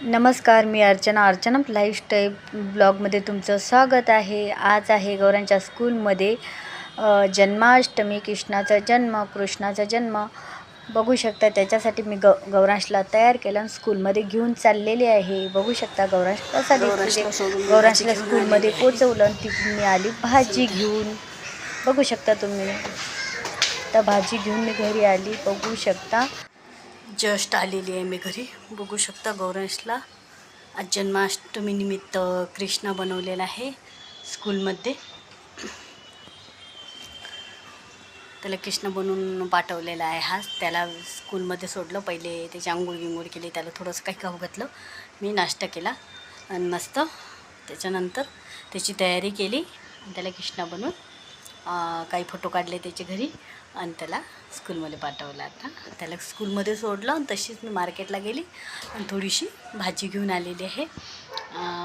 नमस्कार, मी अर्चना लाईफस्टाईल ब्लॉगमध्ये तुमचं स्वागत आहे. आज आहे गौरांच्या स्कूलमध्ये जन्माष्टमी, कृष्णाचा जन्म बघू शकता. त्याच्यासाठी मी गौरांशला तयार केलं आणि स्कूलमध्ये घेऊन चाललेले आहे. बघू शकता गौरांश कसा दिसते. गौरांशला स्कूलमध्ये पोचवलं आणि तिथून मी आली भाजी घेऊन. बघू शकता तुम्ही. तर भाजी घेऊन मी घरी आली. बघू शकता जस्ट आलेली आहे मी घरी. बघू शकता गौरांशला आज जन्माष्टमी निमित्त कृष्ण बनवलेला आहे स्कूलमध्ये. त्याला कृष्ण बनवून पाठवलेला आहे. हा त्याला स्कूलमध्ये सोडलं. पहिले त्याची आंघोळ केली, त्याला थोडंसं काही खाऊ घातलं, मी नाश्ता केला आणि मस्त त्याच्यानंतर त्याची तयारी केली आणि त्याला कृष्ण बनवून काही फोटो काढले त्याचे घरी आणि त्याला स्कूलमध्ये पाठवलं. आता त्याला स्कूलमध्ये सोडलं आणि तशीच मी मार्केटला गेली आणि थोडीशी भाजी घेऊन आलेली आहे.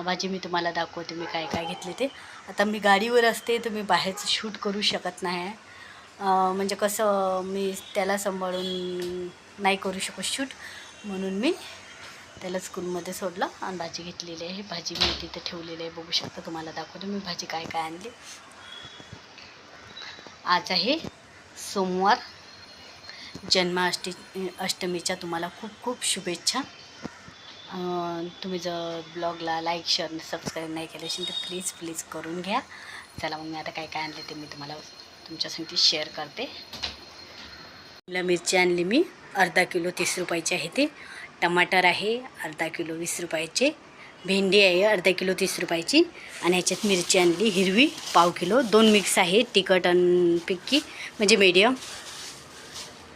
भाजी मी तुम्हाला दाखवते मी काय काय घेतले ते. आता मी गाडीवर असते तर मी बाहेरचं शूट करू शकत नाही आहे. म्हणजे कसं मी त्याला सांभाळून नाही करू शकत शूट, म्हणून मी त्याला स्कूलमध्ये सोडलं आणि भाजी घेतलेली आहे. भाजी मी तिथे ठेवलेली आहे. बघू शकता, तुम्हाला दाखवते मी भाजी काय काय आणली. आज आहे सोमवार. अष्टमीच्या तुम्हाला खूप खूप शुभेच्छा. तुम्ही जर ब्लॉगला लाईक, शेअर, सबस्क्राईब नाही केले असेल तर प्लीज करून घ्या. चला मग मी आता काय काय आणले ते मी तुम्हाला तुमच्यासाठी शेअर करते. मिरची आणली मी अर्धा किलो 30 रुपयाची आहे ते. टमाटर आहे अर्धा किलो 20 रुपयाचे. भेंडी आहे अर्धा किलो 30 रुपयाची. आणि ह्याच्यात मिरची आणली हिरवी पाव किलो. 2 मिक्स आहे, तिखट आणि पिक्की म्हणजे मीडियम,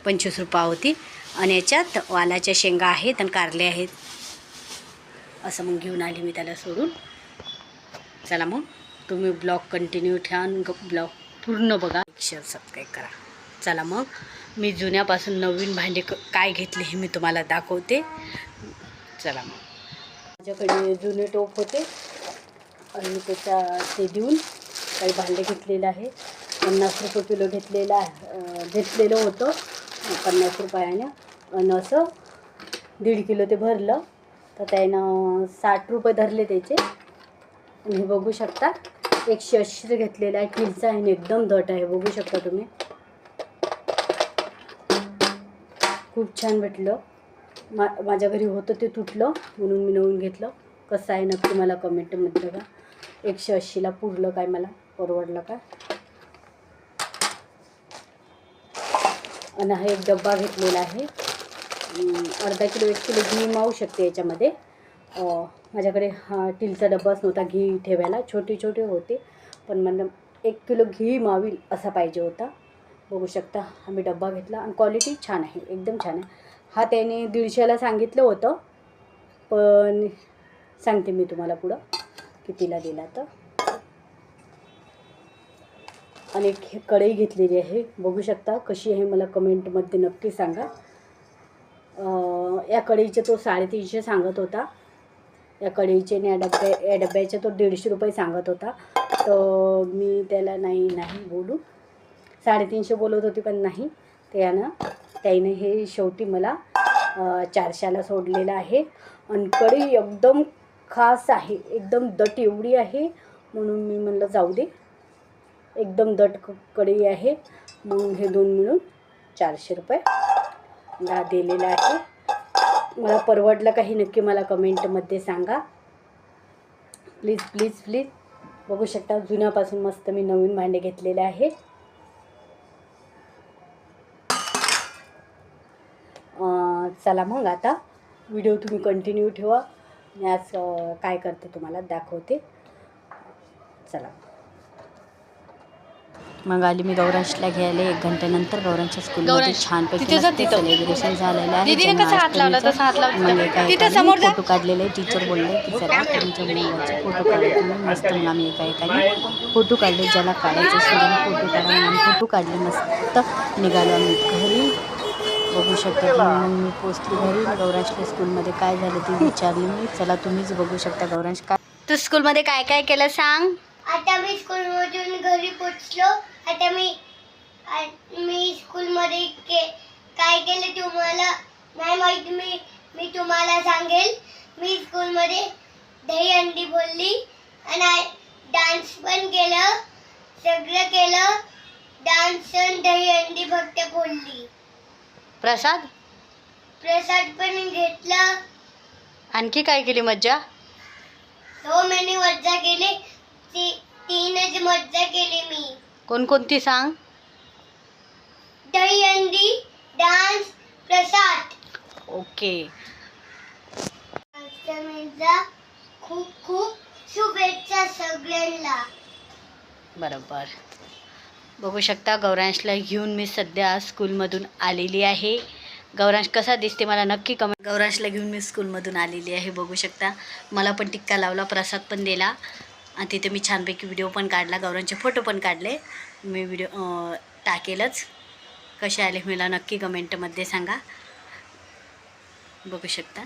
25 रुपये होती. आणि याच्यात वालाच्या शेंगा आहेत आणि कारले आहेत. असं मग घेऊन आली मी त्याला सोडून. चला मग तुम्ही ब्लॉग कंटिन्यू ठेवा आणि ब्लॉग पूर्ण बघा, शेअर सबस्क्राईब करा. चला मग मी जुन्यापासून नवीन भांडे काय घेतले हे मी तुम्हाला दाखवते. चला मग. माझ्याकडे जुने टोप होते आणि त्याच्या ते देऊन काही भांडे घेतलेलं आहे. 50 रुपये किलो घेतलेलं होतं 50 रुपयाने. आणि असं 1.5 किलो ते भरलं तर त्यानं 60 रुपये धरले त्याचे. आणि हे बघू शकता 180 घेतलेलं आहे. किलचा आहे, एकदम दट आहे. बघू शकता तुम्ही, खूप छान भेटलं. माझ्या घरी होतं ते तुटलं म्हणून मी नवीन घेतलं. कसं आहे नक्की मला कमेंटमध्ये बघा. 180ला पुरलं काय, मला परवडलं का. आणि हा एक डब्बा घेतलेला आहे. अर्धा किलो 1 किलो घी मावू शकते याच्यामध्ये. माझ्याकडे हा स्टीलचा डब्बाच नव्हता घी ठेवायला. छोटे होते पण मला 1 किलो घी मावेल असा पाहिजे होता. बघू शकता आम्ही डब्बा घेतला आणि क्वालिटी छान आहे, एकदम छान आहे. हा त्याने 150ला सांगितलं होतं, पण सांगते मी तुम्हाला पुढं कितीला दिला तर. आणि एक कढई घेतलेली आहे. बघू शकता कशी आहे, मला कमेंटमध्ये नक्की सांगा. या कढईचे तो 350 सांगत होता. या कढईचे आणि या डब्याचे तो 150 रुपये सांगत होता. तर मी त्याला नाही बोलू, 350 बोलत होती पण नाही. त्याने हे शेवटी मला 400ला सोडलेलं आहे. आणि कढई एकदम खास आहे, एकदम दट एवढी आहे म्हणून मी म्हणलं जाऊ दे. एकदम दट कढई आहे. मग हे 2 मिळून 400 रुपये दिलेला आहे. मला परवडलं काही नक्की मला कमेंटमध्ये सांगा प्लीज. बघू शकता जुन्यापासून मस्त मी नवीन भांडे घेतलेले आहे. चला मग आता व्हिडिओ तुम्ही कंटिन्यू ठेवा. मी आज काय करते तुम्हाला दाखवते. चला मग आली मी गौरांशला घ्यायला 1 घंट्यानंतर. गौरांच्या स्कूलमध्ये छानपैकी सेलिब्रेशन झालेलं आहे. फोटो काढलेले. टीचर बोलले की चला तुमच्या मुलाचे फोटो काढले तुम्ही मस्त. मग आम्ही एकाने फोटो काढले, ज्याला काढायचे असेल फोटो काढा. आम्ही फोटो काढले, मस्त निघालो आम्ही घरी. बघू शकता तुम्ही. मग मी पोचली घरी. गौरांशला स्कूलमध्ये काय झालं ते विचारली मी. चला तुम्हीच बघू शकता गौरांश काय तू स्कूलमध्ये काय काय केलं सांग. आता मी स्कूलमधून घरी पोचलो. आता मी स्कूलमध्ये काय केलं तुम्हाला नाही माहिती. मी तुम्हाला सांगेल. मी बोलली आणि डान्स पण केलं, सगळं केलं. डान्स आणि दहीहंडी फक्त बोलली. प्रसाद प्रसाद पण घेतला. आणखी काय केली मज्जा? हो मैंने मज्जा केली. तीनच मज्जा केली मी. कोणकोणती सांग? दहीहंडी, डान्स, प्रसाद. ओके. अष्टमीचा खूप खूप शुभेच्छा सगळ्यांना. बरोबर. बघू शकता गौरांशला घेऊन मी सध्या स्कूलमधून आलेली आहे. गौरांश कसा दिसते मला नक्की कमेंट. गौरांशला घेऊन मी स्कूलमधून आलेली आहे. बघू शकता मला पण टिक्का लावला, प्रसाद पण दिला आणि तिथे मी छानपैकी व्हिडिओ पण काढला, गौरांचे फोटो पण काढले. मी व्हिडिओ टाकेलच. कसे आले मला नक्की कमेंटमध्ये सांगा. बघू शकता.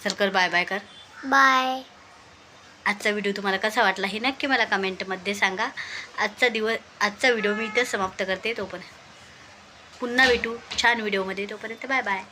चल कर बाय बाय कर. बाय. आजचा व्हिडिओ तुम्हाला कसा वाटला हे नक्की मला कमेंटमध्ये सांगा. आजचा व्हिडिओ मी इथेच समाप्त करते. तोपर्यंत पुन्हा भेटू छान व्हिडिओमध्ये. तोपर्यंत बाय बाय.